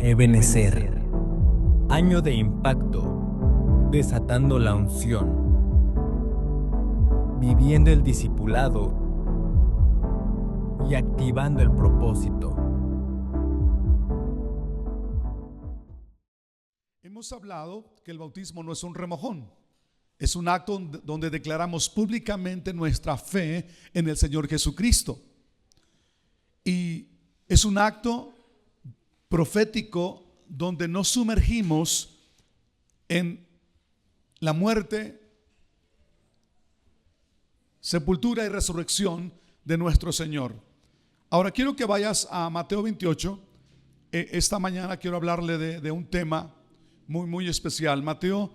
Ebenecer. Año de impacto, desatando la unción, viviendo el discipulado y activando el propósito. Hemos hablado que el bautismo no es un remojón, es un acto donde declaramos públicamente nuestra fe en el Señor Jesucristo. Y es un acto profético donde nos sumergimos en la muerte, sepultura y resurrección de nuestro Señor. Ahora quiero que vayas a Mateo 28. Esta mañana quiero hablarle de un tema muy especial. Mateo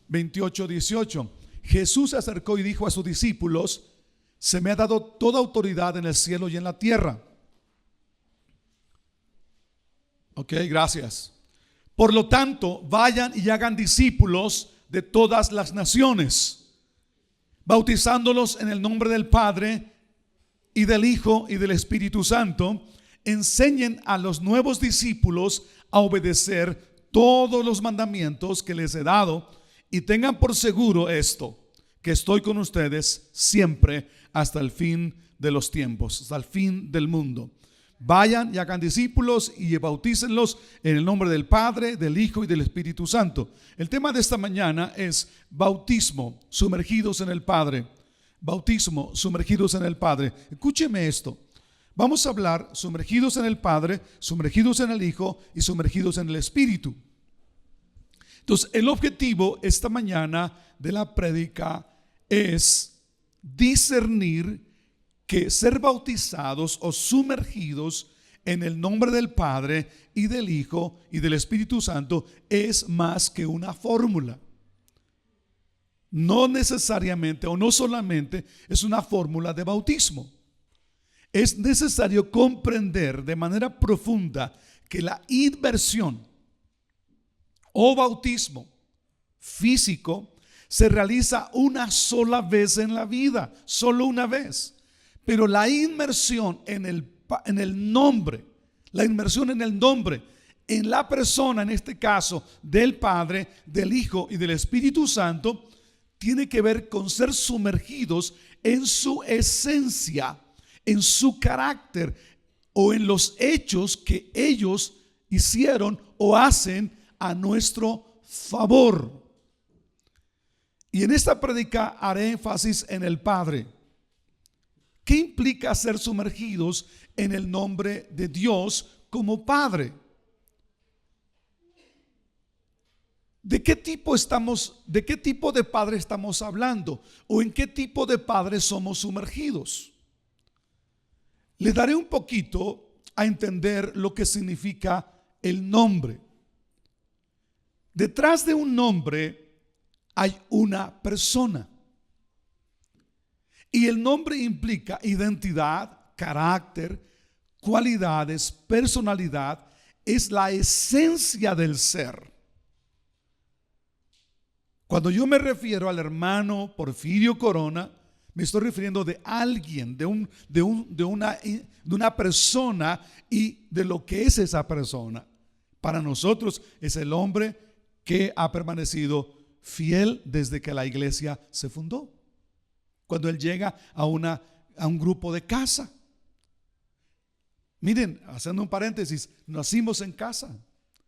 28, 18. Jesús se acercó y dijo a sus discípulos: se me ha dado toda autoridad en el cielo y en la tierra. Ok, gracias. Por lo tanto, vayan y hagan discípulos de todas las naciones, bautizándolos en el nombre del Padre y del Hijo y del Espíritu Santo. Enseñen a los nuevos discípulos a obedecer todos los mandamientos que les he dado, y tengan por seguro esto, que estoy con ustedes siempre hasta el fin de los tiempos, hasta el fin del mundo. Vayan y hagan discípulos y bautícenlos en el nombre del Padre, del Hijo y del Espíritu Santo. El tema de esta mañana es bautismo, sumergidos en el Padre. Bautismo, sumergidos en el Padre. Escúcheme esto. Vamos a hablar sumergidos en el Padre, sumergidos en el Hijo y sumergidos en el Espíritu. Entonces, el objetivo esta mañana de la prédica es discernir que ser bautizados o sumergidos en el nombre del Padre y del Hijo y del Espíritu Santo es más que una fórmula. No necesariamente o no solamente es una fórmula de bautismo. Es necesario comprender de manera profunda que la inmersión o bautismo físico se realiza una sola vez en la vida, solo una vez. Pero la inmersión en el nombre, la inmersión en el nombre, en la persona, en este caso, del Padre, del Hijo y del Espíritu Santo, tiene que ver con ser sumergidos en su esencia, en su carácter o en los hechos que ellos hicieron o hacen a nuestro favor. Y en esta prédica haré énfasis en el Padre. ¿Qué implica ser sumergidos en el nombre de Dios como Padre? ¿De qué tipo de Padre estamos hablando? ¿O en qué tipo de Padre somos sumergidos? Le daré un poquito a entender lo que significa el nombre. Detrás de un nombre hay una persona. Y el nombre implica identidad, carácter, cualidades, personalidad. Es la esencia del ser. Cuando yo me refiero al hermano Porfirio Corona, me estoy refiriendo de alguien, de una persona y de lo que es esa persona. Para nosotros es el hombre que ha permanecido fiel desde que la iglesia se fundó. Cuando él llega a un grupo de casa. Miren, haciendo un paréntesis, nacimos en casa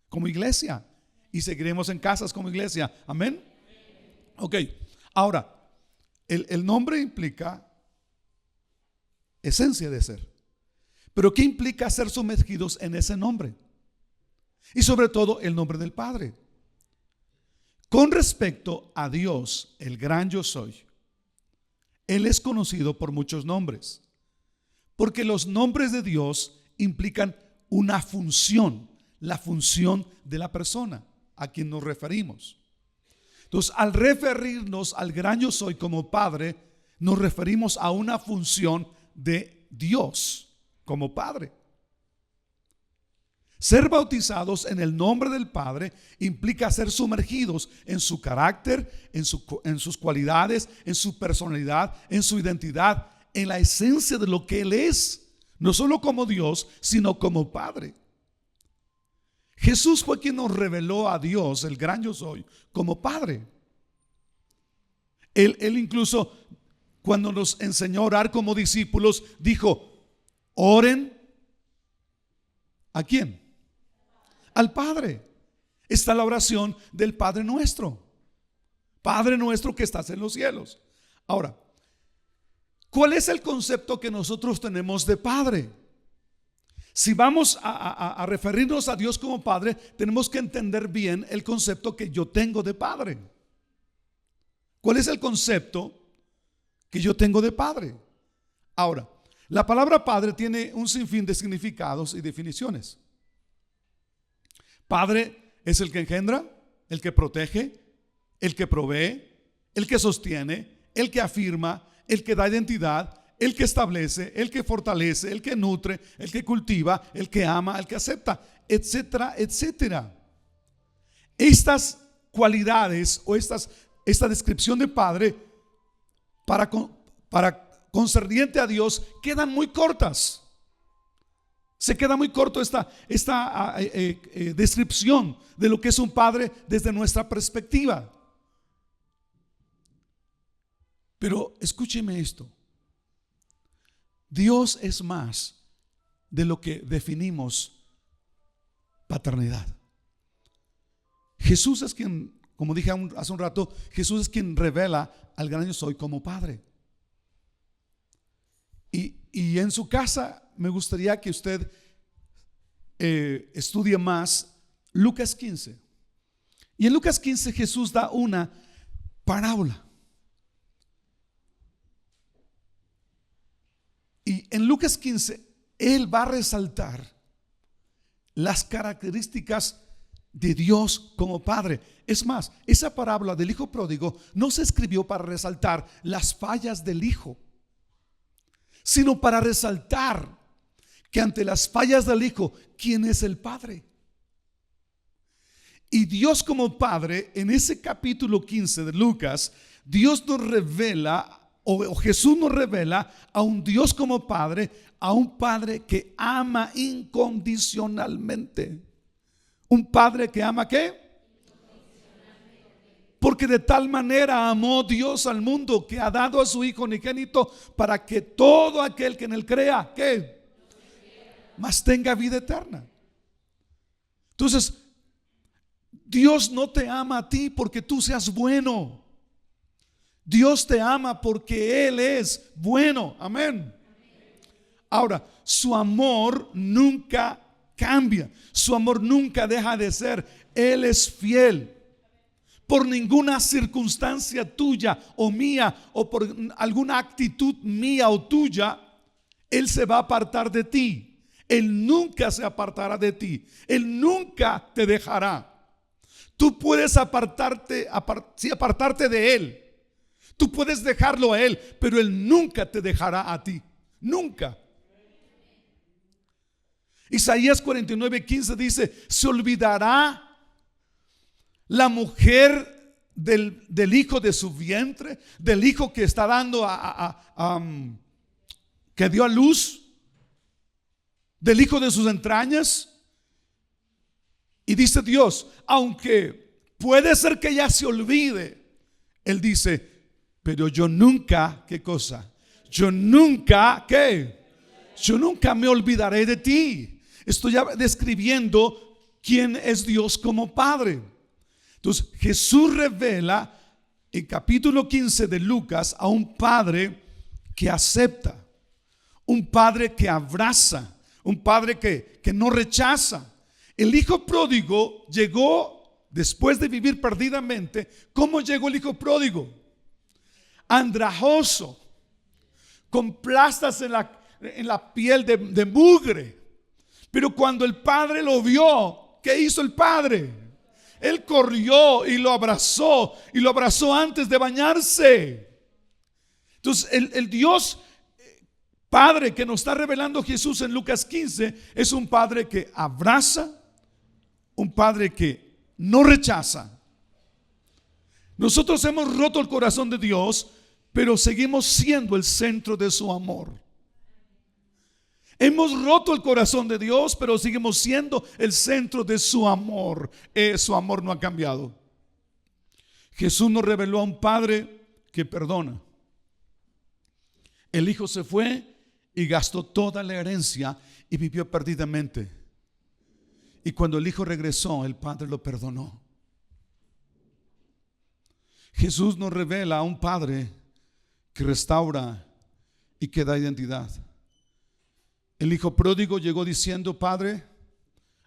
como iglesia y seguiremos en casas como iglesia. Amén. Ok, ahora, el nombre implica esencia de ser. Pero ¿qué implica ser sumergidos en ese nombre? Y sobre todo el nombre del Padre. Con respecto a Dios, el gran yo soy, Él es conocido por muchos nombres, porque los nombres de Dios implican una función, la función de la persona a quien nos referimos. Entonces, al referirnos al gran yo soy como Padre, nos referimos a una función de Dios como Padre. Ser bautizados en el nombre del Padre implica ser sumergidos en su carácter, en sus cualidades, en su personalidad, en su identidad, en la esencia de lo que Él es, no solo como Dios, sino como Padre. Jesús fue quien nos reveló a Dios, el gran yo soy, como Padre. Él incluso cuando nos enseñó a orar como discípulos, dijo: oren. ¿A quién? Al Padre. Está la oración del Padre nuestro. Padre nuestro que estás en los cielos. Ahora, ¿cuál es el concepto que nosotros tenemos de Padre? Si vamos a referirnos a Dios como Padre, tenemos que entender bien el concepto que yo tengo de Padre. ¿Cuál es el concepto que yo tengo de Padre? Ahora, la palabra Padre tiene un sinfín de significados y definiciones. Padre es el que engendra, el que protege, el que provee, el que sostiene, el que afirma, el que da identidad, el que establece, el que fortalece, el que nutre, el que cultiva, el que ama, el que acepta, etcétera, etcétera. Estas cualidades o esta descripción de Padre para concerniente a Dios quedan muy cortas. Se queda muy corto esta descripción de lo que es un padre desde nuestra perspectiva. Pero escúcheme esto: Dios es más de lo que definimos paternidad. Jesús es quien, como dije hace un rato, Jesús es quien revela al gran yo soy como Padre. Y en su casa me gustaría que usted estudie más Lucas 15. Y en Lucas 15 Jesús da una parábola. Y en Lucas 15 Él va a resaltar las características de Dios como Padre. Es más, esa parábola del hijo pródigo no se escribió para resaltar las fallas del hijo, sino para resaltar que ante las fallas del hijo, ¿quién es el Padre? Y Dios como Padre, en ese capítulo 15 de Lucas, Dios nos revela, o Jesús nos revela a un Dios como Padre, a un Padre que ama incondicionalmente. Un Padre que ama ¿qué? Porque de tal manera amó Dios al mundo que ha dado a su Hijo unigénito para que todo aquel que en él crea, ¿qué? Mas tenga vida eterna. Entonces, Dios no te ama a ti porque tú seas bueno. Dios te ama porque Él es bueno. Amén. Ahora, su amor nunca cambia. Su amor nunca deja de ser. Él es fiel. Por ninguna circunstancia tuya o mía, o por alguna actitud mía o tuya, Él se va a apartar de ti. Él nunca se apartará de ti. Él nunca te dejará. Tú puedes apartarte de Él. Tú puedes dejarlo a Él, pero Él nunca te dejará a ti. Nunca. Isaías 49:15 dice: se olvidará la mujer del hijo de su vientre, del hijo que está dando que dio a luz, del hijo de sus entrañas. Y dice Dios, aunque puede ser que ella se olvide, Él dice, pero yo nunca, ¿qué cosa? Yo nunca, ¿qué? Yo nunca me olvidaré de ti. Estoy describiendo quién es Dios como Padre. Entonces Jesús revela en capítulo 15 de Lucas a un Padre que acepta, un Padre que abraza, un Padre que no rechaza. El hijo pródigo llegó después de vivir perdidamente. ¿Cómo llegó el hijo pródigo? Andrajoso, con plastas en la piel de mugre. Pero cuando el padre lo vio, ¿qué hizo el padre? Él corrió y lo abrazó antes de bañarse. Entonces el Dios Padre que nos está revelando Jesús en Lucas 15 es un Padre que abraza, un Padre que no rechaza. Nosotros hemos roto el corazón de Dios, pero seguimos siendo el centro de su amor. Hemos roto el corazón de Dios, pero seguimos siendo el centro de su amor. Su amor no ha cambiado. Jesús nos reveló a un Padre que perdona. El Hijo se fue y gastó toda la herencia y vivió perdidamente. Y cuando el Hijo regresó, el Padre lo perdonó. Jesús nos revela a un Padre que restaura y que da identidad. El hijo pródigo llegó diciendo: Padre,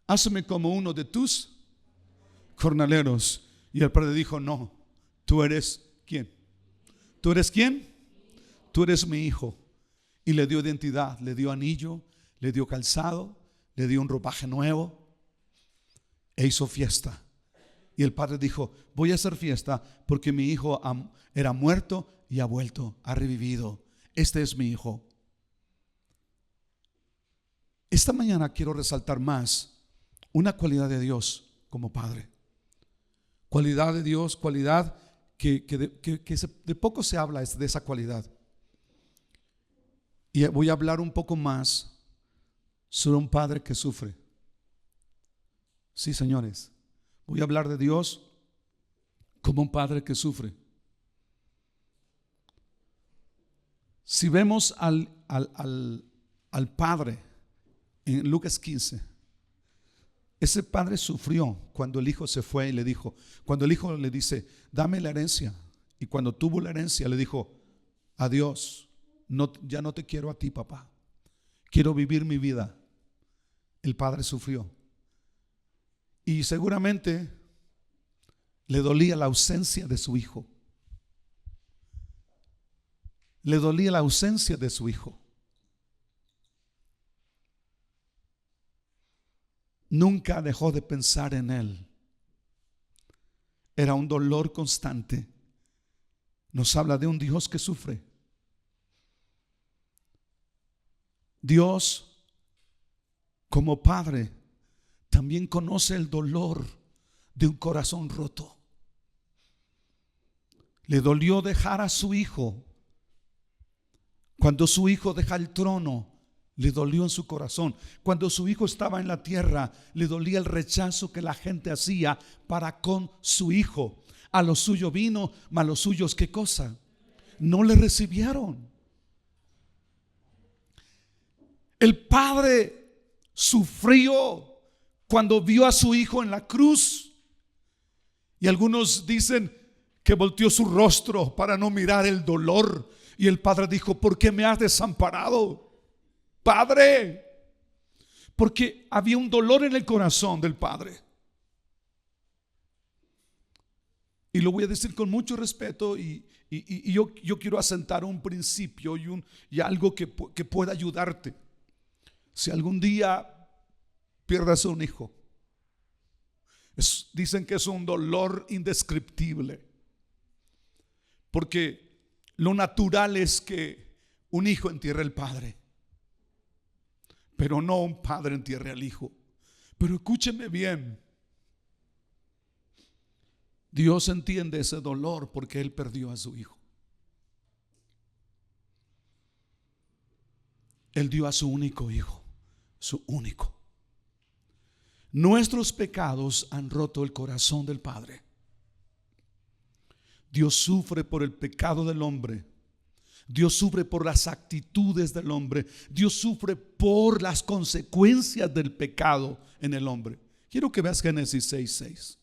hazme como uno de tus jornaleros. Y el padre dijo: no, tú eres ¿quién? ¿Tú eres quién? Tú eres mi hijo. Y le dio identidad, le dio anillo, le dio calzado, le dio un ropaje nuevo e hizo fiesta. Y el padre dijo: voy a hacer fiesta porque mi hijo era muerto y ha vuelto, ha revivido. Este es mi hijo. Esta mañana quiero resaltar más una cualidad de Dios como Padre. Cualidad de Dios, cualidad que de poco se habla de esa cualidad. Y voy a hablar un poco más sobre un Padre que sufre. Sí, señores, voy a hablar de Dios como un Padre que sufre. Si vemos al Padre en Lucas 15, ese padre sufrió cuando el hijo se fue y le dijo, cuando el hijo le dice: dame la herencia. Y cuando tuvo la herencia le dijo: adiós, ya no te quiero a ti, papá, quiero vivir mi vida. El padre sufrió y seguramente le dolía la ausencia de su hijo. Le dolía la ausencia de su hijo. Nunca dejó de pensar en él. Era un dolor constante. Nos habla de un Dios que sufre. Dios, como Padre, también conoce el dolor de un corazón roto. Le dolió dejar a su hijo. Cuando su hijo deja el trono, le dolió en su corazón. Cuando su hijo estaba en la tierra, le dolía el rechazo que la gente hacía para con su hijo. A lo suyo vino, mas los suyos, ¿qué cosa? No le recibieron. El padre sufrió cuando vio a su hijo en la cruz. Y algunos dicen que volteó su rostro para no mirar el dolor. Y el padre dijo: ¿por qué me has desamparado, Padre? Porque había un dolor en el corazón del padre. Y lo voy a decir con mucho respeto, y yo quiero asentar un principio y algo que pueda ayudarte. Si algún día pierdas un hijo, dicen que es un dolor indescriptible, porque lo natural es que un hijo entierre al padre, pero no un padre entierre al hijo. Pero escúcheme bien, Dios entiende ese dolor porque Él perdió a su hijo. Él dio a su único hijo, su único. Nuestros pecados han roto el corazón del Padre. Dios sufre por el pecado del hombre. Dios sufre por las actitudes del hombre. Dios sufre por las consecuencias del pecado en el hombre. Quiero que veas Génesis 6:6.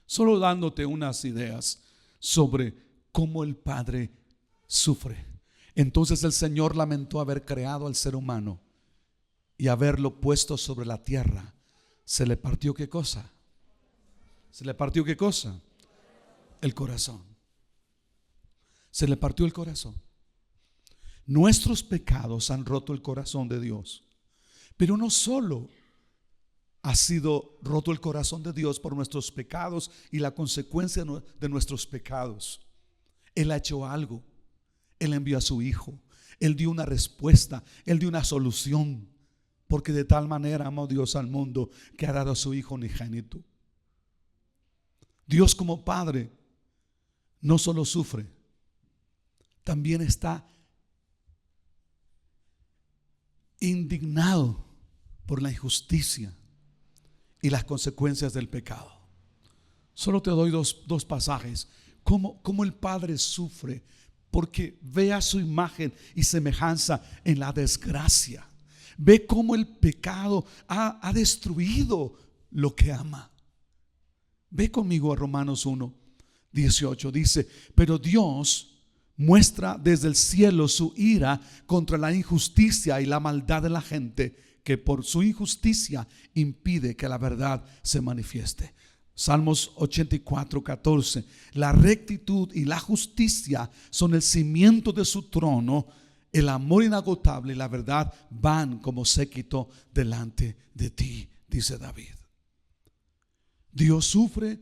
Solo dándote unas ideas sobre cómo el Padre sufre. Entonces el Señor lamentó haber creado al ser humano y haberlo puesto sobre la tierra. ¿Se le partió qué cosa? ¿Se le partió qué cosa? El corazón. Se le partió el corazón. Nuestros pecados han roto el corazón de Dios. Pero no solo ha sido roto el corazón de Dios por nuestros pecados y la consecuencia de nuestros pecados. Él ha hecho algo. Él envió a su hijo. Él dio una respuesta. Él dio una solución. Porque de tal manera amó Dios al mundo que ha dado a su hijo unigénito. Dios como Padre no solo sufre, también está indignado por la injusticia y las consecuencias del pecado. Solo te doy dos pasajes. Cómo el Padre sufre porque ve a su imagen y semejanza en la desgracia. Ve cómo el pecado ha destruido lo que ama. Ve conmigo a Romanos 1:18. Dice: pero Dios muestra desde el cielo su ira contra la injusticia y la maldad de la gente, que por su injusticia impide que la verdad se manifieste. Salmos 84:14. La rectitud y la justicia son el cimiento de su trono. El amor inagotable y la verdad van como séquito delante de ti, dice David. Dios sufre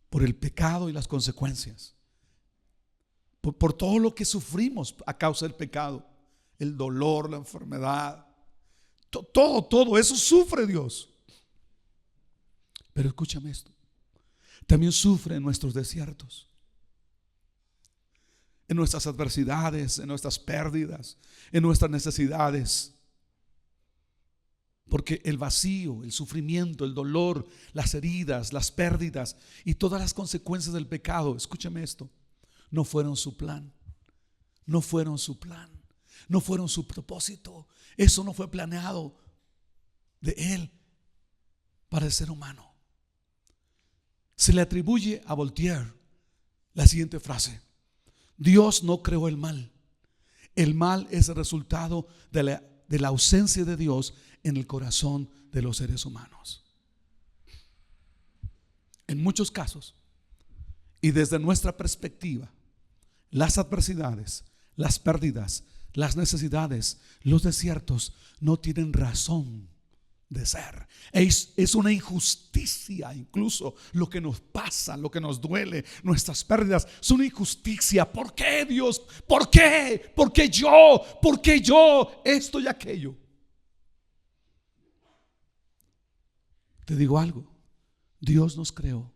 por el pecado y las consecuencias, por todo lo que sufrimos a causa del pecado, el dolor, la enfermedad, todo eso sufre Dios. Pero escúchame esto: también sufre en nuestros desiertos, en nuestras adversidades, en nuestras pérdidas, en nuestras necesidades. Porque el vacío, el sufrimiento, el dolor, las heridas, las pérdidas y todas las consecuencias del pecado, escúchame esto, no fueron su plan. No fueron su plan. No fueron su propósito. Eso no fue planeado de Él para el ser humano. Se le atribuye a Voltaire la siguiente frase: Dios no creó el mal. El mal es el resultado de la ausencia de Dios en el corazón de los seres humanos. En muchos casos, y desde nuestra perspectiva, las adversidades, las pérdidas, las necesidades, los desiertos no tienen razón de ser. Es una injusticia, incluso lo que nos pasa, lo que nos duele, nuestras pérdidas, es una injusticia. ¿Por qué, Dios? ¿Por qué? ¿Por qué yo? ¿Por qué yo? Esto y aquello. Te digo algo: Dios nos creó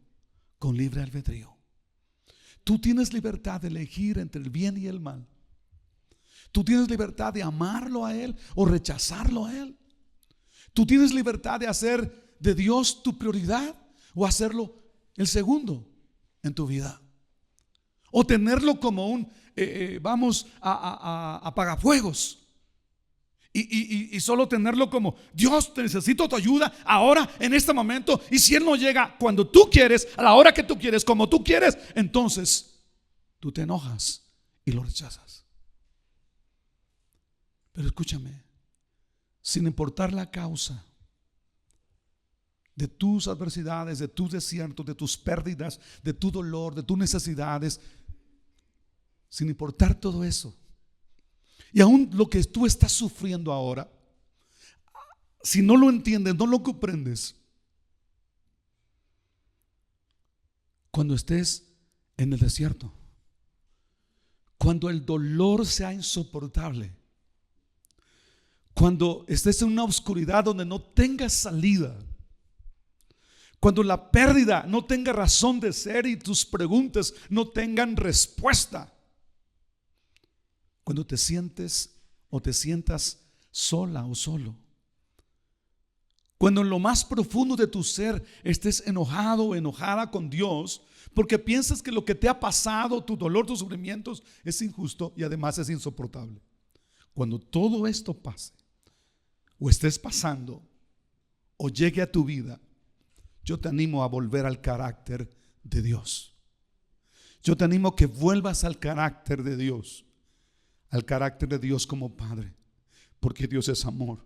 con libre albedrío. Tú tienes libertad de elegir entre el bien y el mal. Tú tienes libertad de amarlo a Él o rechazarlo a Él. Tú tienes libertad de hacer de Dios tu prioridad o hacerlo el segundo en tu vida, o tenerlo como un vamos a apagafuegos. Y solo tenerlo como: Dios, te necesito tu ayuda ahora, en este momento. Y si Él no llega cuando tú quieres, a la hora que tú quieres, como tú quieres, entonces tú te enojas y lo rechazas. Pero escúchame, sin importar la causa de tus adversidades, de tus desiertos, de tus pérdidas, de tu dolor, de tus necesidades, sin importar todo eso, y aún lo que tú estás sufriendo ahora, si no lo entiendes, no lo comprendes, cuando estés en el desierto, cuando el dolor sea insoportable, cuando estés en una oscuridad donde no tengas salida, cuando la pérdida no tenga razón de ser y tus preguntas no tengan respuesta, cuando te sientes o te sientas sola o solo, cuando en lo más profundo de tu ser estés enojado o enojada con Dios porque piensas que lo que te ha pasado, tu dolor, tus sufrimientos, es injusto y además es insoportable. Cuando todo esto pase o estés pasando o llegue a tu vida, yo te animo a volver al carácter de Dios. Yo te animo a que vuelvas al carácter de Dios, al carácter de Dios como Padre, porque Dios es amor,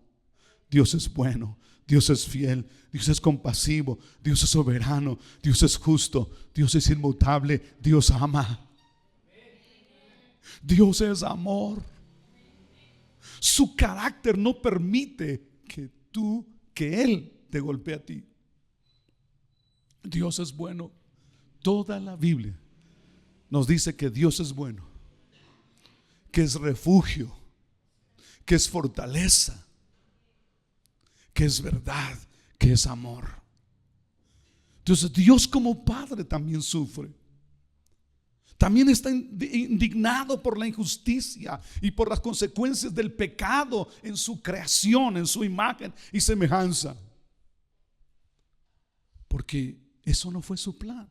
Dios es bueno, Dios es fiel, Dios es compasivo, Dios es soberano, Dios es justo, Dios es inmutable, Dios ama, Dios es amor. Su carácter no permite que Él te golpee a ti. Dios es bueno. Toda la Biblia nos dice que Dios es bueno, que es refugio, que es fortaleza, que es verdad, que es amor. Entonces Dios como Padre también sufre. También está indignado por la injusticia y por las consecuencias del pecado en su creación, en su imagen y semejanza. Porque eso no fue su plan.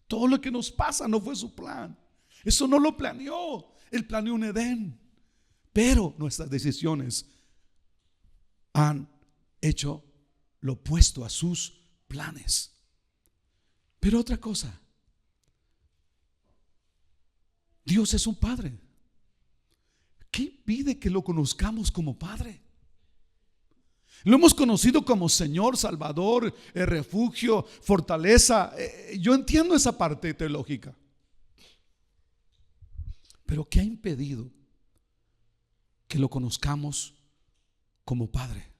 Todo lo que nos pasa no fue su plan. Eso no lo planeó. Él planeó un Edén. Pero nuestras decisiones han hecho lo opuesto a sus planes. Pero otra cosa, Dios es un Padre. ¿Qué impide que lo conozcamos como Padre? Lo hemos conocido como Señor, Salvador, refugio, fortaleza. Yo entiendo esa parte teológica. Pero ¿qué ha impedido que lo conozcamos como Padre?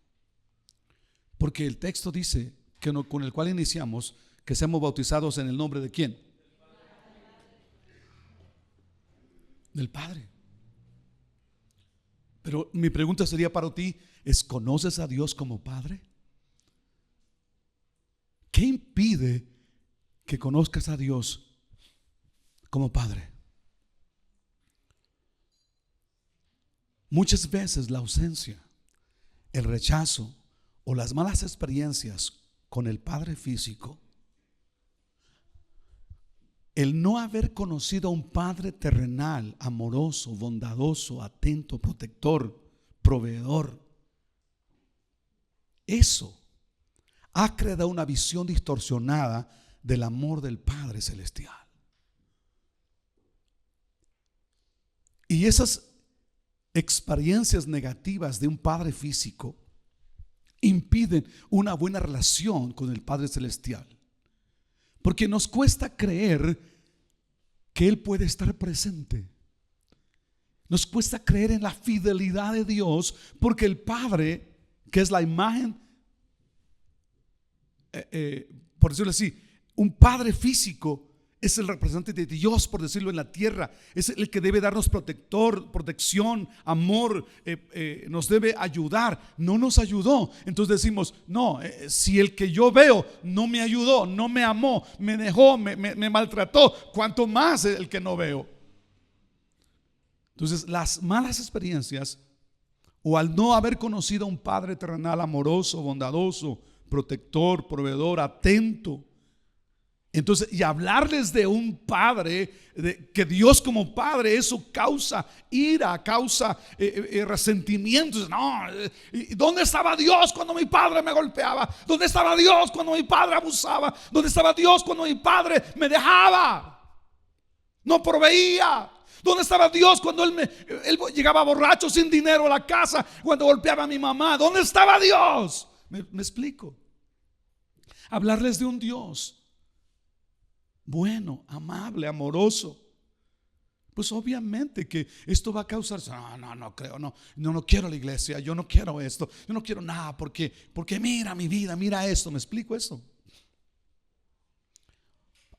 Porque el texto dice que con el cual iniciamos, que seamos bautizados en el nombre de ¿quién? Del Padre. Pero mi pregunta sería para ti es: ¿conoces a Dios como Padre? ¿Qué impide que conozcas a Dios como Padre? Muchas veces la ausencia, el rechazo o las malas experiencias con el Padre físico, el no haber conocido a un Padre terrenal, amoroso, bondadoso, atento, protector, proveedor, eso ha creado una visión distorsionada del amor del Padre celestial. Y esas experiencias negativas de un Padre físico impiden una buena relación con el Padre celestial, porque nos cuesta creer que Él puede estar presente. Nos cuesta creer en la fidelidad de Dios, porque el Padre, que es la imagen, por decirlo así, un Padre físico es el representante de Dios, por decirlo, en la tierra. Es el que debe darnos protección, amor, nos debe ayudar. No nos ayudó. Entonces decimos: no, si el que yo veo no me ayudó, no me amó, me dejó, me maltrató, ¿cuánto más el que no veo? Entonces las malas experiencias, o al no haber conocido a un Padre terrenal amoroso, bondadoso, protector, proveedor, atento, entonces, y hablarles de un Padre, que Dios como Padre, eso causa ira, causa resentimientos. No, ¿dónde estaba Dios cuando mi padre me golpeaba? ¿Dónde estaba Dios cuando mi padre abusaba? ¿Dónde estaba Dios cuando mi padre me dejaba? No proveía. ¿Dónde estaba Dios cuando él llegaba borracho sin dinero a la casa, cuando golpeaba a mi mamá? ¿Dónde estaba Dios? ¿Me explico? Hablarles de un Dios bueno, amable, amoroso, pues obviamente que esto va a causar: no creo, no quiero la iglesia, yo no quiero esto, yo no quiero nada, porque mira mi vida, mira esto. ¿Me explico eso?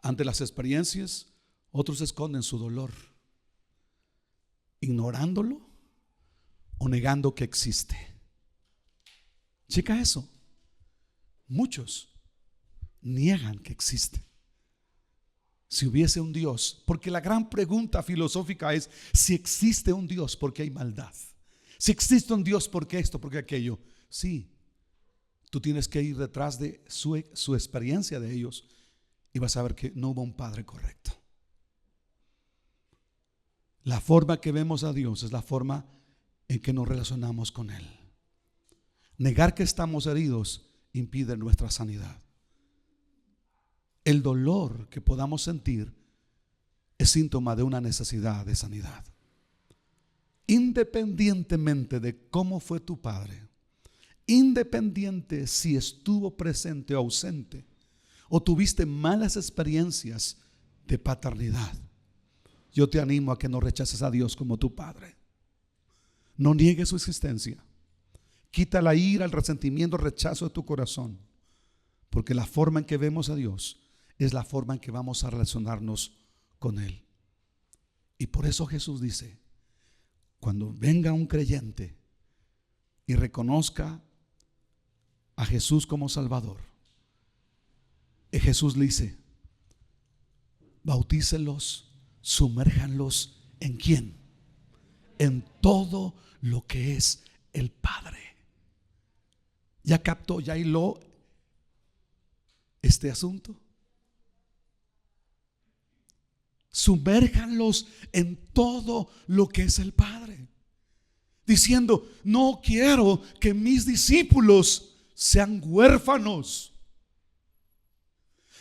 Ante las experiencias, otros esconden su dolor, ignorándolo o negando que existe. Checa eso. Muchos niegan que existe. Si hubiese un Dios, porque la gran pregunta filosófica es: si existe un Dios, ¿por qué hay maldad? Si existe un Dios, ¿por qué esto, por qué aquello? Sí, tú tienes que ir detrás de su experiencia de ellos y vas a ver que no hubo un Padre correcto. La forma que vemos a Dios es la forma en que nos relacionamos con Él. Negar que estamos heridos impide nuestra sanidad. El dolor que podamos sentir es síntoma de una necesidad de sanidad. Independientemente de cómo fue tu padre, independiente si estuvo presente o ausente, o tuviste malas experiencias de paternidad, yo te animo a que no rechaces a Dios como tu Padre. No niegues su existencia. Quita la ira, el resentimiento, el rechazo de tu corazón, porque la forma en que vemos a Dios es la forma en que vamos a relacionarnos con Él. Y por eso Jesús dice: cuando venga un creyente y reconozca a Jesús como Salvador, Jesús le dice: bautícelos sumérjanlos ¿en quién? En todo lo que es el Padre. ¿Ya captó, ya hiló este asunto? Sumérjanlos en todo lo que es el Padre, diciendo: no quiero que mis discípulos sean huérfanos.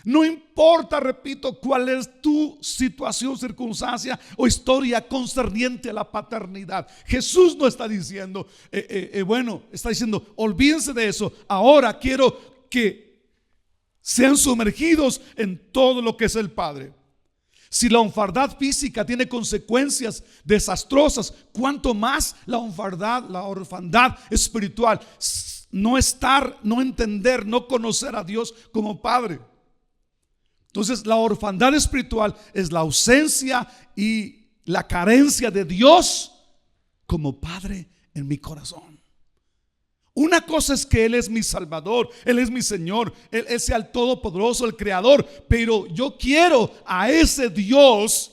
No importa, repito, cuál es tu situación, circunstancia o historia concerniente a la paternidad. Jesús no está diciendo, está diciendo: olvídense de eso. Ahora quiero que sean sumergidos en todo lo que es el Padre. Si la orfandad física tiene consecuencias desastrosas, cuánto más la orfandad espiritual. No estar, no entender, no conocer a Dios como Padre. Entonces, la orfandad espiritual es la ausencia y la carencia de Dios como Padre en mi corazón. Una cosa es que Él es mi Salvador, Él es mi Señor, Él es el Todopoderoso, el Creador. Pero yo quiero a ese Dios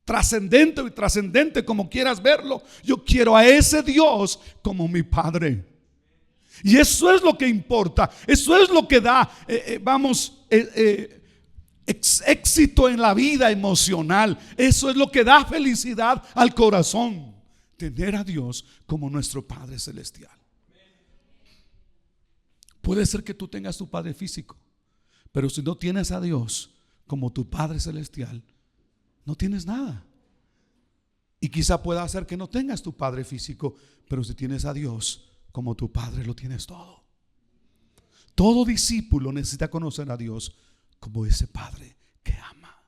trascendente y trascendente, como quieras verlo. Yo quiero a ese Dios como mi Padre. Y eso es lo que importa. Eso es lo que da, éxito en la vida emocional. Eso es lo que da felicidad al corazón. Tener a Dios como nuestro Padre celestial. Puede ser que tú tengas tu padre físico, pero si no tienes a Dios como tu Padre celestial, no tienes nada. Y quizá pueda ser que no tengas tu padre físico, pero si tienes a Dios como tu Padre, lo tienes todo. Todo discípulo necesita conocer a Dios como ese Padre que ama,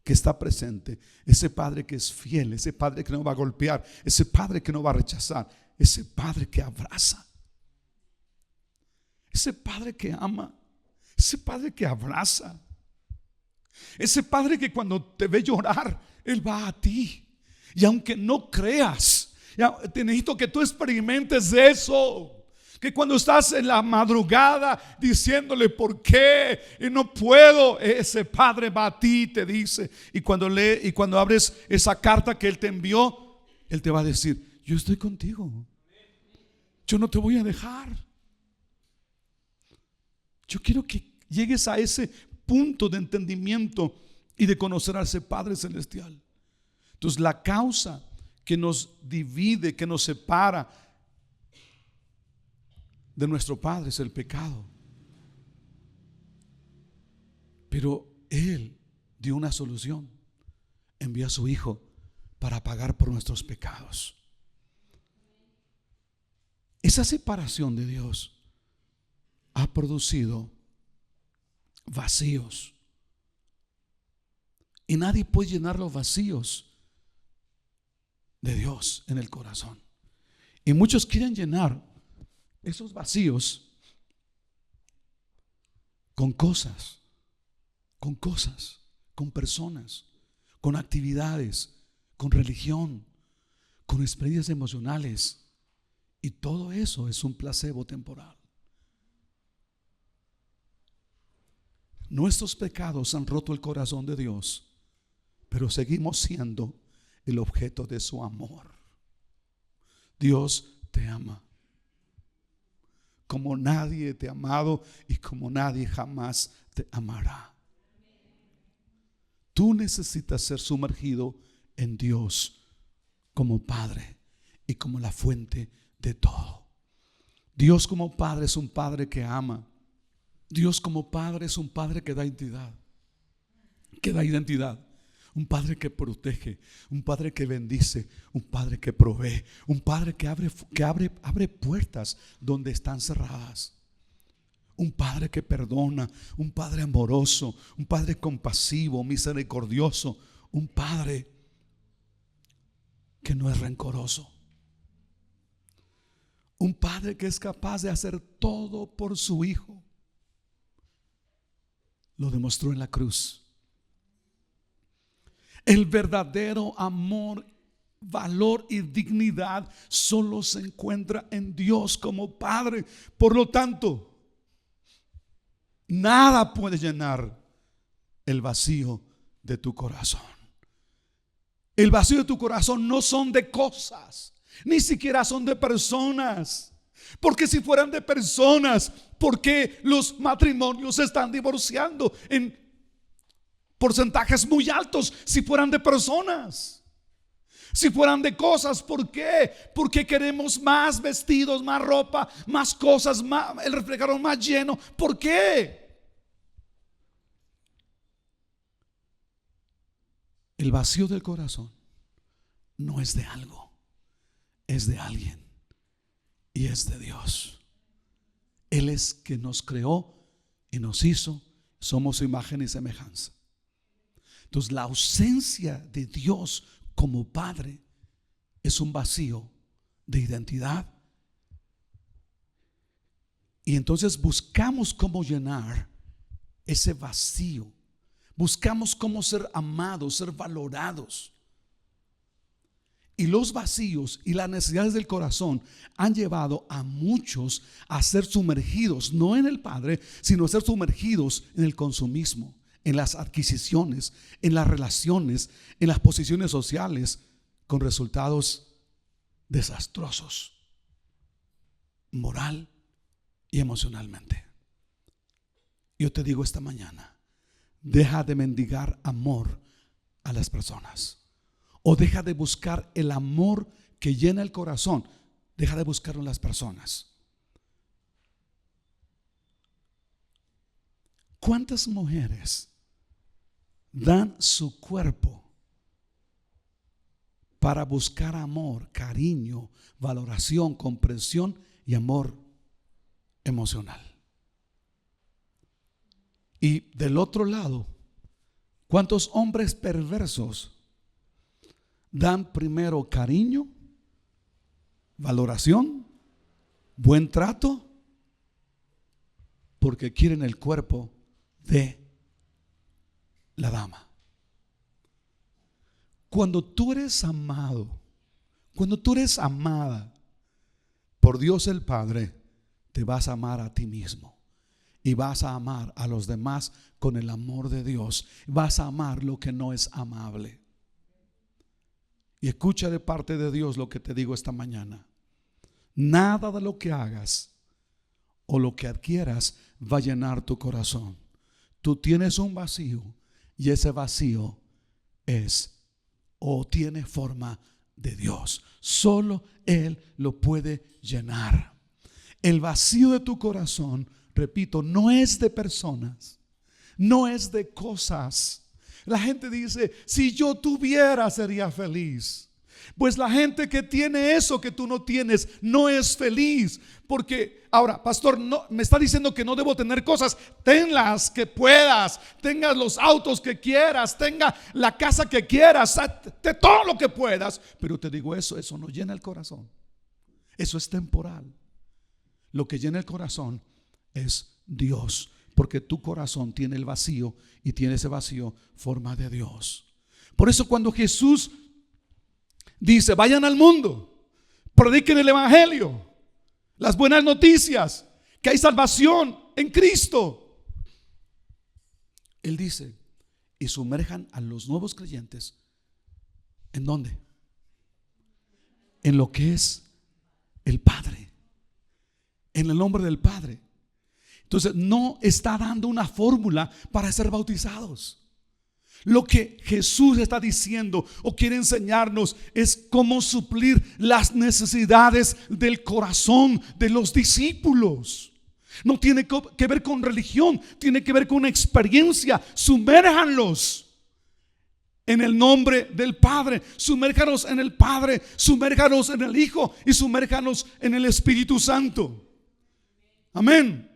que está presente, ese Padre que es fiel, ese Padre que no va a golpear, ese Padre que no va a rechazar, ese Padre que abraza, ese Padre que ama, ese Padre que abraza, ese Padre que cuando te ve llorar, Él va a ti. Y aunque no creas, te necesito que tú experimentes eso. Que cuando estás en la madrugada diciéndole por qué y no puedo, ese Padre va a ti y te dice. Y cuando abres esa carta que Él te envió, Él te va a decir: yo estoy contigo, yo no te voy a dejar. Yo quiero que llegues a ese punto de entendimiento y de conocer a ese Padre celestial. Entonces, la causa que nos divide, que nos separa de nuestro Padre es el pecado. Pero Él dio una solución. Envió a su Hijo para pagar por nuestros pecados. Esa separación de Dios ha producido vacíos. Y nadie puede llenar los vacíos de Dios en el corazón. Y muchos quieren llenar esos vacíos con cosas, con personas, con actividades, con religión, con experiencias emocionales. Y todo eso es un placebo temporal. Nuestros pecados han roto el corazón de Dios, pero seguimos siendo el objeto de su amor. Dios te ama como nadie te ha amado y como nadie jamás te amará. Tú necesitas ser sumergido en Dios como Padre y como la fuente de todo. Dios como Padre es un Padre que ama. Dios como Padre es un Padre que da identidad, un Padre que protege, un Padre que bendice, un Padre que provee, un Padre que abre puertas donde están cerradas, un Padre que perdona, un Padre amoroso, un Padre compasivo, misericordioso, un Padre que no es rencoroso, un Padre que es capaz de hacer todo por su Hijo. Lo demostró en la cruz. El verdadero amor, valor y dignidad solo se encuentra en Dios como Padre. Por lo tanto, nada puede llenar el vacío de tu corazón. El vacío de tu corazón no son de cosas, ni siquiera son de personas. Porque si fueran de personas, ¿por qué los matrimonios se están divorciando en porcentajes muy altos? Si fueran de personas, si fueran de cosas, ¿por qué? Porque queremos más vestidos, más ropa, más cosas, más, el refrigerador más lleno. ¿Por qué? El vacío del corazón no es de algo, es de alguien, y es de Dios. Él es que nos creó y nos hizo, somos su imagen y semejanza. Entonces la ausencia de Dios como Padre es un vacío de identidad. Y entonces buscamos cómo llenar ese vacío. Buscamos cómo ser amados, ser valorados. Y los vacíos y las necesidades del corazón han llevado a muchos a ser sumergidos, no en el Padre, sino a ser sumergidos en el consumismo, en las adquisiciones, en las relaciones, en las posiciones sociales, con resultados desastrosos, moral y emocionalmente. Yo te digo esta mañana, deja de mendigar amor a las personas, o deja de buscar el amor que llena el corazón. Deja de buscarlo en las personas. ¿Cuántas mujeres dan su cuerpo para buscar amor, cariño, valoración, comprensión y amor emocional? Y del otro lado, ¿cuántos hombres perversos dan primero cariño, valoración, buen trato, porque quieren el cuerpo de la dama? Cuando tú eres amado, cuando tú eres amada por Dios el Padre, te vas a amar a ti mismo y vas a amar a los demás con el amor de Dios. Vas a amar lo que no es amable. Y escucha de parte de Dios lo que te digo esta mañana. Nada de lo que hagas o lo que adquieras va a llenar tu corazón. Tú tienes un vacío, y ese vacío es o tiene forma de Dios. Solo Él lo puede llenar. El vacío de tu corazón, repito, no es de personas, no es de cosas. La gente dice, si yo tuviera sería feliz. Pues la gente que tiene eso que tú no tienes no es feliz. Porque ahora, pastor, no, me está diciendo que no debo tener cosas. Tenlas que puedas, tengas los autos que quieras, tenga la casa que quieras, de todo lo que puedas. Pero te digo eso no llena el corazón. Eso es temporal. Lo que llena el corazón es Dios. Porque tu corazón tiene el vacío, y tiene ese vacío forma de Dios. Por eso cuando Jesús dice, vayan al mundo, prediquen el evangelio, las buenas noticias, que hay salvación en Cristo, Él dice, y sumerjan a los nuevos creyentes, ¿en dónde? En lo que es el Padre, en el nombre del Padre. Entonces no está dando una fórmula para ser bautizados. Lo que Jesús está diciendo o quiere enseñarnos es cómo suplir las necesidades del corazón de los discípulos. No tiene que ver con religión, tiene que ver con experiencia. Sumérjanlos en el nombre del Padre, sumérjanos en el Padre, sumérjanos en el Hijo y sumérjanos en el Espíritu Santo. Amén.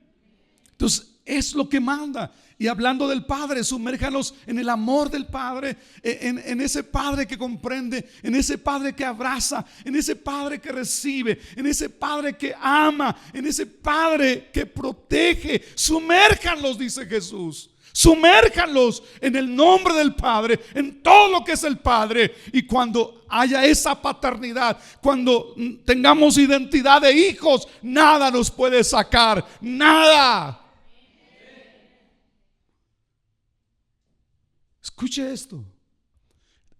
Entonces es lo que manda. Y hablando del Padre, sumérjanos en el amor del Padre, en ese Padre que comprende, en ese Padre que abraza, en ese Padre que recibe, en ese Padre que ama, en ese Padre que protege. Sumérjanlos, dice Jesús. Sumérjanlos en el nombre del Padre, en todo lo que es el Padre. Y cuando haya esa paternidad, cuando tengamos identidad de hijos, nada nos puede sacar, nada. Escuche esto.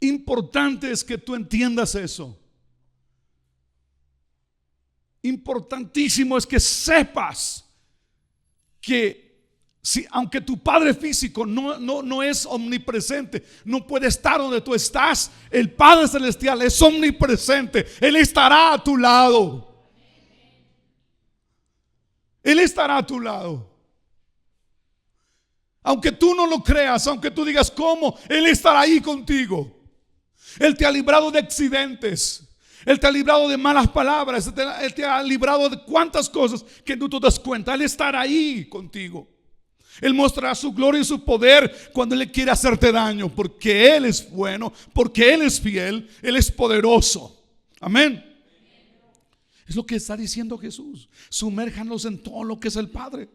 Importante es que tú entiendas eso. Importantísimo es que sepas que aunque tu padre físico no es omnipresente, no puede estar donde tú estás, el Padre Celestial es omnipresente. Él estará a tu lado. Él estará a tu lado. Aunque tú no lo creas, aunque tú digas cómo, Él estará ahí contigo. Él te ha librado de accidentes. Él te ha librado de malas palabras. Él te ha librado de cuantas cosas que tú te das cuenta. Él estará ahí contigo. Él mostrará su gloria y su poder cuando Él quiere hacerte daño, porque Él es bueno, porque Él es fiel, Él es poderoso. Amén. Es lo que está diciendo Jesús. Sumérjanlos en todo lo que es el Padre.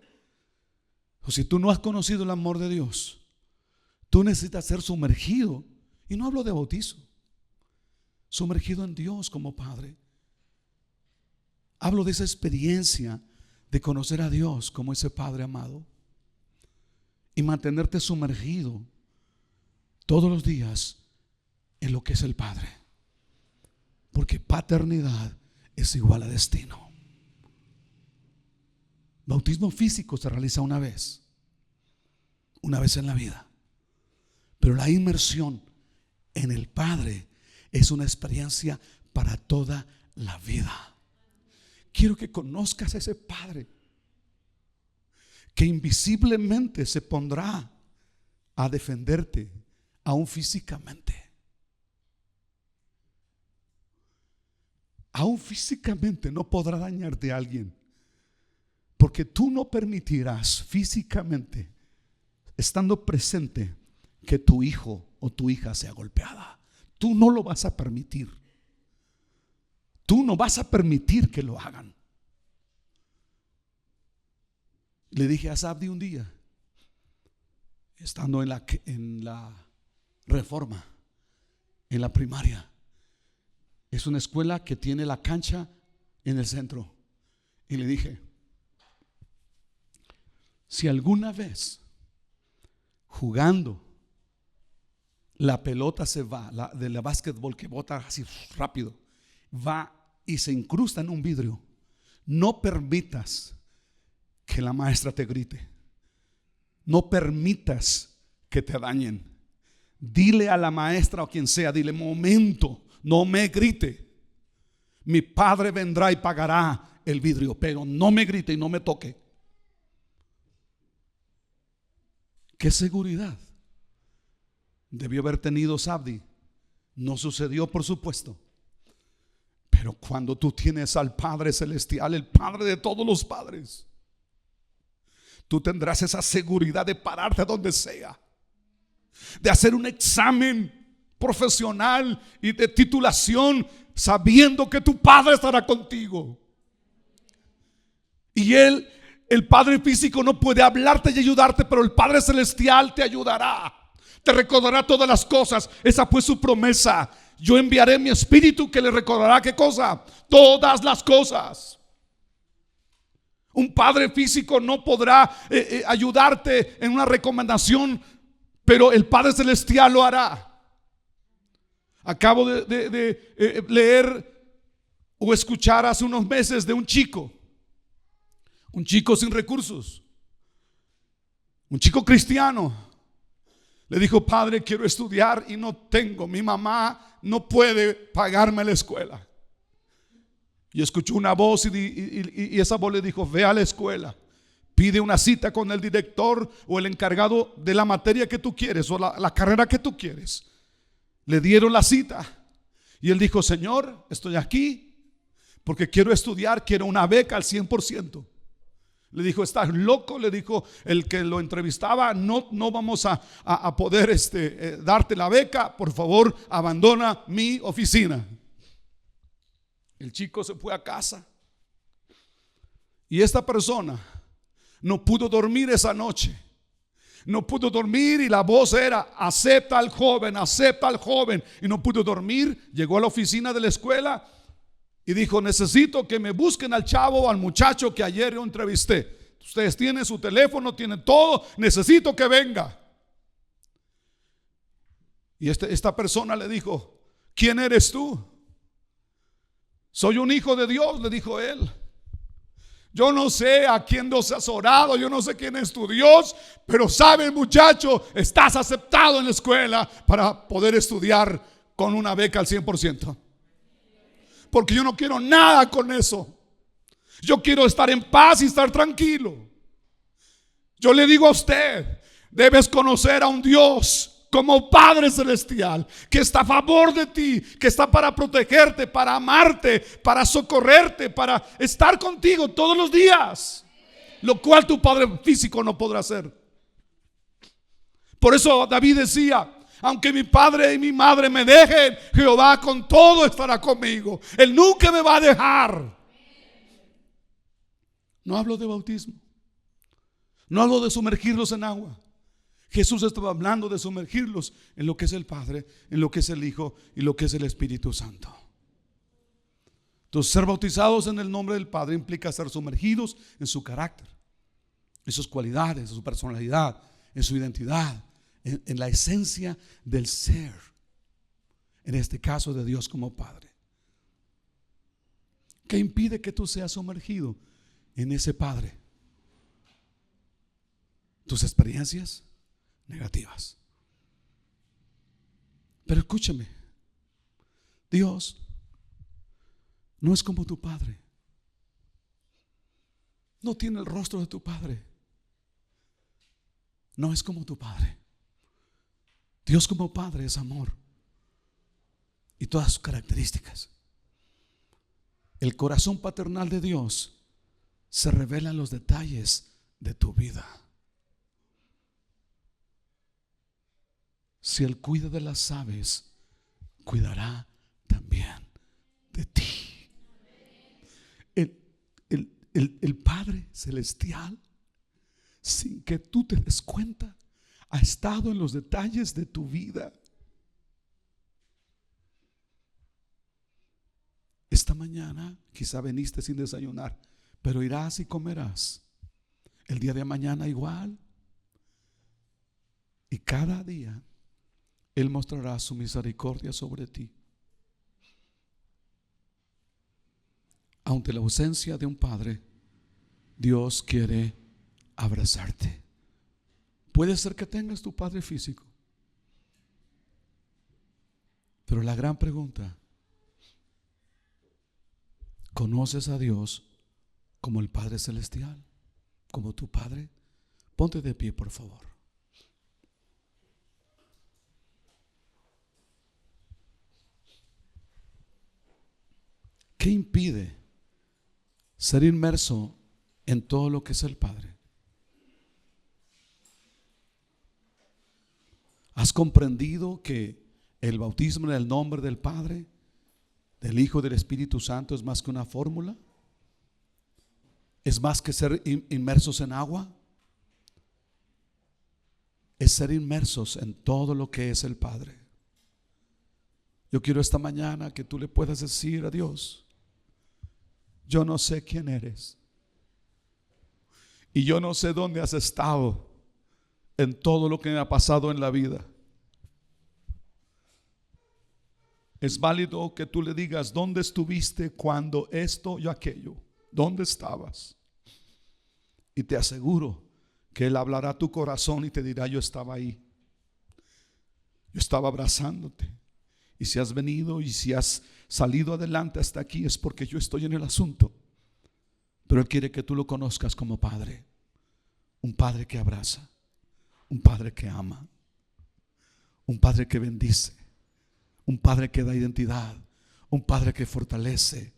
O si tú no has conocido el amor de Dios, tú necesitas ser sumergido. Y no hablo de bautizo. Sumergido en Dios como Padre. Hablo de esa experiencia de conocer a Dios como ese Padre amado. Y mantenerte sumergido todos los días en lo que es el Padre. Porque paternidad es igual a destino. Bautismo físico se realiza una vez en la vida. Pero la inmersión en el Padre es una experiencia para toda la vida. Quiero que conozcas a ese Padre que invisiblemente se pondrá a defenderte, aún físicamente. Aún físicamente no podrá dañarte a alguien, porque tú no permitirás físicamente, estando presente, que tu hijo o tu hija sea golpeada. Tú no lo vas a permitir. Tú no vas a permitir que lo hagan. Le dije a Sabdi un día, estando en la Reforma, en la primaria. Es una escuela que tiene la cancha en el centro. Y le dije, si alguna vez jugando la pelota se va, de la básquetbol que bota así rápido, va y se incrusta en un vidrio, no permitas que la maestra te grite. No permitas que te dañen. Dile a la maestra o quien sea, dile, momento, no me grite. Mi padre vendrá y pagará el vidrio, pero no me grite y no me toque. ¿Qué seguridad debió haber tenido Sabdi? No sucedió, por supuesto. Pero cuando tú tienes al Padre Celestial, el Padre de todos los padres, tú tendrás esa seguridad de pararte donde sea, de hacer un examen profesional y de titulación, sabiendo que tu Padre estará contigo. Y el Padre físico no puede hablarte y ayudarte, pero el Padre Celestial te ayudará, te recordará todas las cosas. Esa fue su promesa. Yo enviaré mi espíritu que le recordará, ¿qué cosa? Todas las cosas. Un padre físico no podrá ayudarte en una recomendación, pero el Padre Celestial lo hará. Acabo de leer o escuchar hace unos meses de un chico sin recursos, un chico cristiano. Le dijo, padre, quiero estudiar y no tengo, mi mamá no puede pagarme la escuela. Y escuchó una voz y esa voz le dijo, ve a la escuela, pide una cita con el director o el encargado de la materia que tú quieres o la carrera que tú quieres. Le dieron la cita y él dijo, Señor, estoy aquí porque quiero estudiar, quiero una beca al 100%. Le dijo, estás loco, le dijo el que lo entrevistaba, no vamos a poder darte la beca, por favor abandona mi oficina. El chico se fue a casa y esta persona no pudo dormir esa noche. No pudo dormir y la voz era, acepta al joven, y no pudo dormir. Llegó a la oficina de la escuela y dijo, necesito que me busquen al chavo o al muchacho que ayer yo entrevisté. Ustedes tienen su teléfono, tienen todo, necesito que venga. Y esta persona le dijo: ¿quién eres tú? Soy un hijo de Dios, le dijo él. Yo no sé a quién Dios has orado, yo no sé quién es tu Dios, pero sabes, muchacho, estás aceptado en la escuela para poder estudiar con una beca al 100%. Porque yo no quiero nada con eso. Yo quiero estar en paz y estar tranquilo. Yo le digo a usted, debes conocer a un Dios como Padre Celestial, que está a favor de ti, que está para protegerte, para amarte, para socorrerte, para estar contigo todos los días, lo cual tu padre físico no podrá hacer. Por eso David decía: aunque mi padre y mi madre me dejen, Jehová con todo estará conmigo. Él nunca me va a dejar. No hablo de bautismo, no hablo de sumergirlos en agua. Jesús estaba hablando de sumergirlos en lo que es el Padre, en lo que es el Hijo y lo que es el Espíritu Santo. Entonces, ser bautizados en el nombre del Padre implica ser sumergidos en su carácter, en sus cualidades, en su personalidad, en su identidad, en la esencia del ser, en este caso de Dios como Padre. ¿Qué impide que tú seas sumergido en ese Padre? Tus experiencias negativas. Pero escúchame, Dios no es como tu padre. No tiene el rostro de tu padre. No es como tu padre. Dios como padre es amor y todas sus características. El corazón paternal de Dios se revela en los detalles de tu vida. Si Él cuida de las aves, cuidará también de ti. El Padre Celestial, sin que tú te des cuenta, ha estado en los detalles de tu vida. Esta mañana quizá viniste sin desayunar, pero irás y comerás. El día de mañana igual. Y cada día Él mostrará su misericordia sobre ti. Ante la ausencia de un padre, Dios quiere abrazarte. Puede ser que tengas tu padre físico, pero la gran pregunta: ¿conoces a Dios como el Padre Celestial, como tu Padre? Ponte de pie, por favor. ¿Qué impide ser inmerso en todo lo que es el Padre? ¿Has comprendido que el bautismo en el nombre del Padre, del Hijo y del Espíritu Santo es más que una fórmula? ¿Es más que ser inmersos en agua? Es ser inmersos en todo lo que es el Padre. Yo quiero esta mañana que tú le puedas decir a Dios: yo no sé quién eres y yo no sé dónde has estado en todo lo que me ha pasado en la vida. Es válido que tú le digas: ¿dónde estuviste cuando esto y aquello? ¿Dónde estabas? Y te aseguro que Él hablará a tu corazón y te dirá: yo estaba ahí, yo estaba abrazándote. Y si has venido y si has salido adelante hasta aquí, es porque yo estoy en el asunto. Pero Él quiere que tú lo conozcas como Padre. Un Padre que abraza, un Padre que ama, un Padre que bendice, un Padre que da identidad, un Padre que fortalece,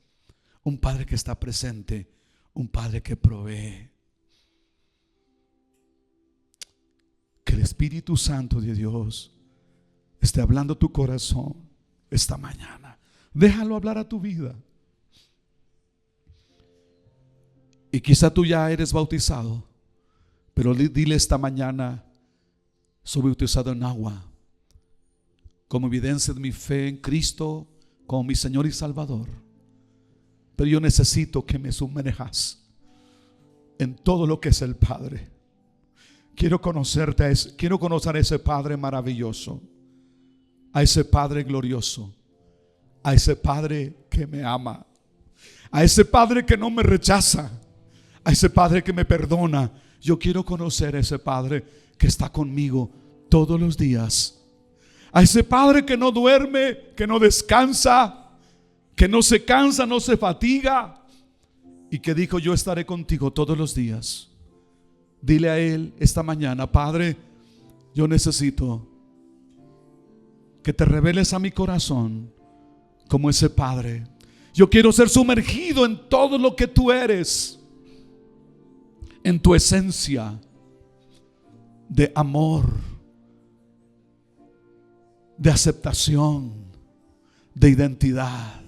un Padre que está presente, un Padre que provee. Que el Espíritu Santo de Dios esté hablando a tu corazón esta mañana. Déjalo hablar a tu vida. Y quizá tú ya eres bautizado, pero dile esta mañana: soy bautizado en agua como evidencia de mi fe en Cristo como mi Señor y Salvador, pero yo necesito que me sumerjas en todo lo que es el Padre. Quiero conocer a ese Padre maravilloso. a ese Padre glorioso, a ese Padre que me ama, a ese Padre que no me rechaza, a ese Padre que me perdona. Yo quiero conocer a ese Padre que está conmigo todos los días, a ese Padre que no duerme, que no descansa, que no se cansa, no se fatiga, y que dijo: yo estaré contigo todos los días. Dile a Él esta mañana: Padre, yo necesito que te reveles a mi corazón como ese Padre. Yo quiero ser sumergido en todo lo que tú eres, en tu esencia de amor, de aceptación, de identidad.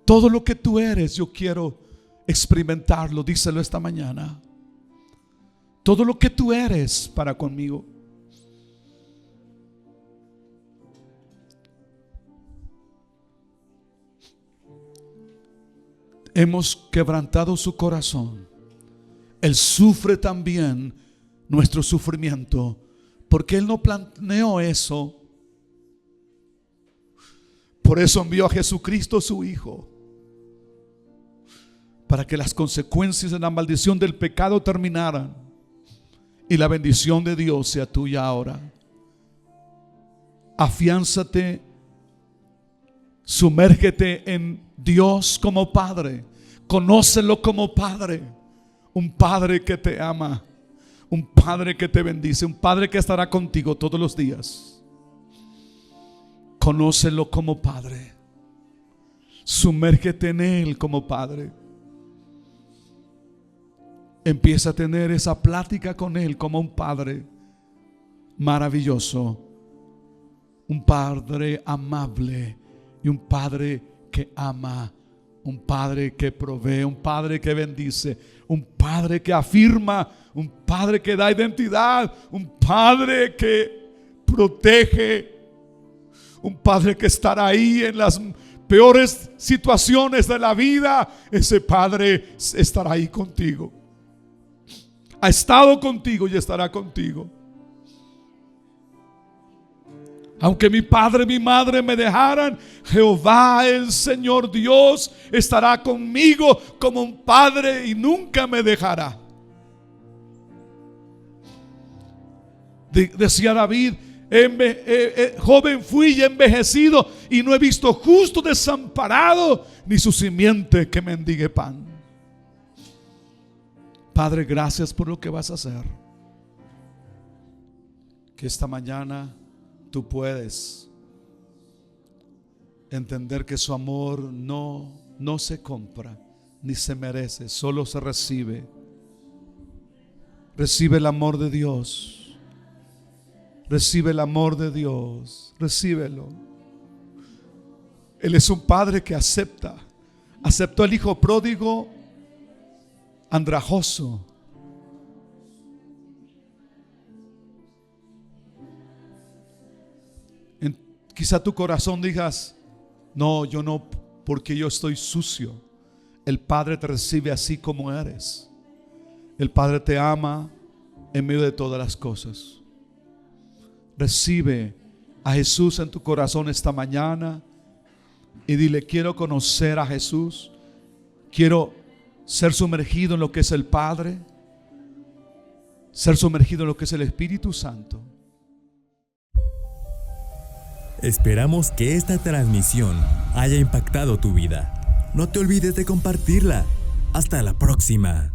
Todo lo que tú eres, yo quiero experimentarlo. Díselo esta mañana. Todo lo que tú eres para conmigo. Hemos quebrantado su corazón. Él sufre también nuestro sufrimiento, porque Él no planeó eso. Por eso envió a Jesucristo su Hijo, para que las consecuencias de la maldición del pecado terminaran y la bendición de Dios sea tuya ahora. Afiánzate, sumérgete en Dios como Padre. Conócelo como Padre. Un Padre que te ama, un Padre que te bendice, un Padre que estará contigo todos los días. Conócelo como Padre. Sumérgete en Él como Padre. Empieza a tener esa plática con Él como un Padre maravilloso, un Padre amable y un Padre que ama, un Padre que provee, un Padre que bendice, un Padre que afirma, un Padre que da identidad, un Padre que protege, un Padre que estará ahí en las peores situaciones de la vida. Ese Padre estará ahí contigo. Ha estado contigo y estará contigo. Aunque mi padre y mi madre me dejaran, Jehová el Señor Dios estará conmigo como un padre y nunca me dejará. Decía David: joven fui y envejecido, y no he visto justo desamparado, ni su simiente que mendigue pan. Padre, gracias por lo que vas a hacer. Que esta mañana tú puedes entender que su amor no se compra ni se merece, solo se recibe. Recibe el amor de Dios. Recibe el amor de Dios. Recíbelo. Él es un Padre que acepta. Aceptó el hijo pródigo andrajoso. Quizá tu corazón digas: no, yo no, porque yo estoy sucio. El Padre te recibe así como eres. El Padre te ama en medio de todas las cosas. Recibe a Jesús en tu corazón esta mañana y dile: quiero conocer a Jesús. Quiero ser sumergido en lo que es el Padre, ser sumergido en lo que es el Espíritu Santo. Esperamos que esta transmisión haya impactado tu vida. No te olvides de compartirla. Hasta la próxima.